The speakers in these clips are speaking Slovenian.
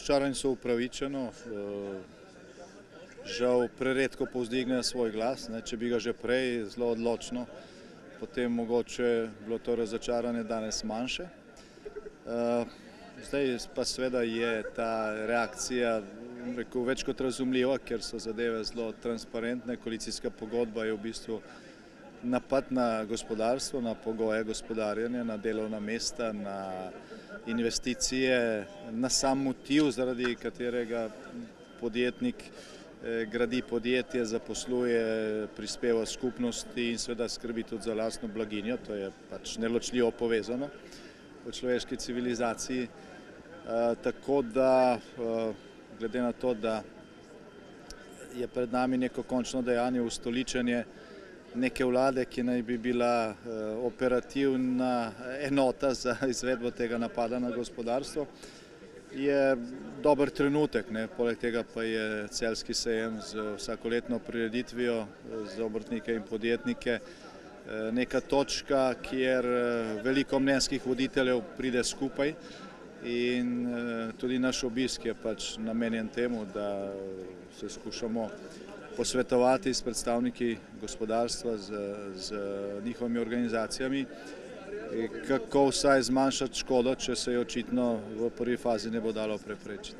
Razočarani so upravičeno, žal preredko povzdignejo svoj glas, če bi ga že prej zelo odločno, potem mogoče bilo to razočaranje danes manjše. Zdaj pa seveda je ta reakcija več kot razumljiva, ker so zadeve zelo transparentne. Koalicijska pogodba je v bistvu napad na gospodarstvo, na pogoje gospodarjenja, na delovna mesta, na investicije, na sam motiv, zaradi katerega podjetnik gradi podjetje, zaposluje, prispeva skupnosti in seveda skrbi tudi za lastno blaginjo. To je pač neločljivo povezano v človeški civilizaciji. Tako da, glede na to, da je pred nami neko končno dejanje, ustoličenje neke vlade, ki naj bi bila operativna enota za izvedbo tega napada na gospodarstvo, je dober trenutek. Poleg tega pa je celjski sejem z vsakoletno prireditvijo za obrtnike in podjetnike neka točka, kjer veliko mnenjskih voditeljev pride skupaj in tudi naš obisk je pač namenjen temu, da se skušamo posvetovati s predstavniki gospodarstva, z njihovimi organizacijami, kako vsaj zmanjšati škodo, če se jo očitno v prvi fazi ne bo dalo preprečiti.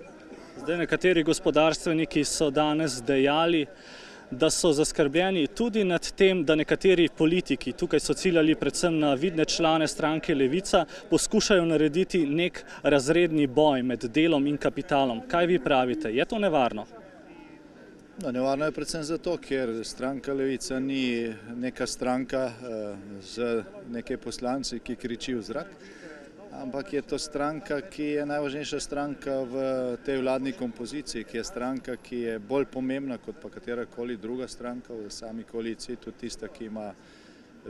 Zdaj, nekateri gospodarstveniki so danes dejali, da so zaskrbljeni tudi nad tem, da nekateri politiki, tukaj so ciljali predvsem na vidne člane stranke Levica, poskušajo narediti nek razredni boj med delom in kapitalom. Kaj vi pravite? Je to nevarno? Nevarno je predvsem zato, ker stranka Levica ni neka stranka z nekaj poslanci, ki kriči v zrak, ampak je to stranka, ki je najvažnejša stranka v tej vladni kompoziciji, ki je stranka, ki je bolj pomembna kot pa katerakoli druga stranka v sami koaliciji, tudi tista, ki ima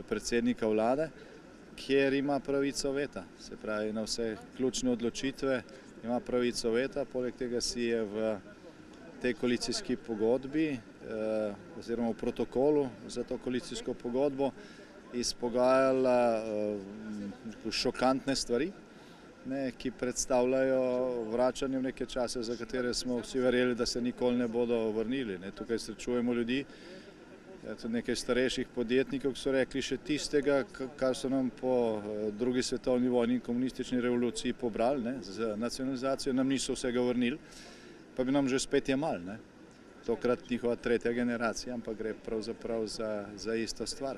predsednika vlade, kjer ima pravico veta. Se pravi, na vse ključne odločitve ima pravico veta, poleg tega si je v tej koalicijski pogodbi oziroma v protokolu za to koalicijsko pogodbo izpogajala šokantne stvari, ki predstavljajo vračanje v neke čase, za katere smo vsi verjeli, da se nikoli ne bodo vrnili. Tukaj srečujemo ljudi, tudi nekaj starejših podjetnikov, ki so rekli še tistega, kar so nam po drugi svetovni vojni in komunistični revoluciji pobrali z nacionalizacijo, nam niso vsega vrnili, pa bi nam že spet jemali. Tokrat njihova tretja generacija, ampak gre pravzaprav za isto stvar.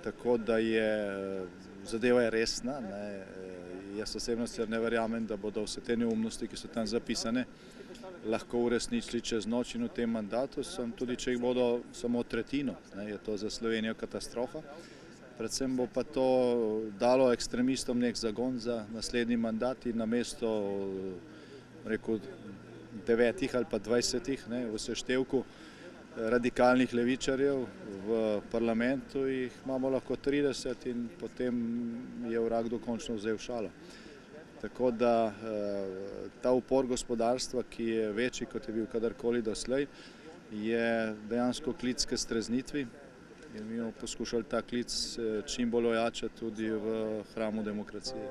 Tako da zadeva je resna. Jaz osebno sicer ne verjamem, da bodo vse te neumnosti, ki so tam zapisane, lahko uresničili čez noč in v tem mandatu, tudi če jih bodo samo tretjino, je to za Slovenijo katastrofa. Predvsem bo pa to dalo ekstremistom nek zagon za naslednji mandat in namesto 9 ali pa 20 v seštevku radikalnih levičarjev v parlamentu, jih imamo lahko 30 in potem je vrag dokončno vzel šalo. Tako da ta upor gospodarstva, ki je večji, kot je bil kadarkoli doslej, je dejansko klic k streznitvi in mi bomo poskušali ta klic čim bolj ojačati tudi v hramu demokracije.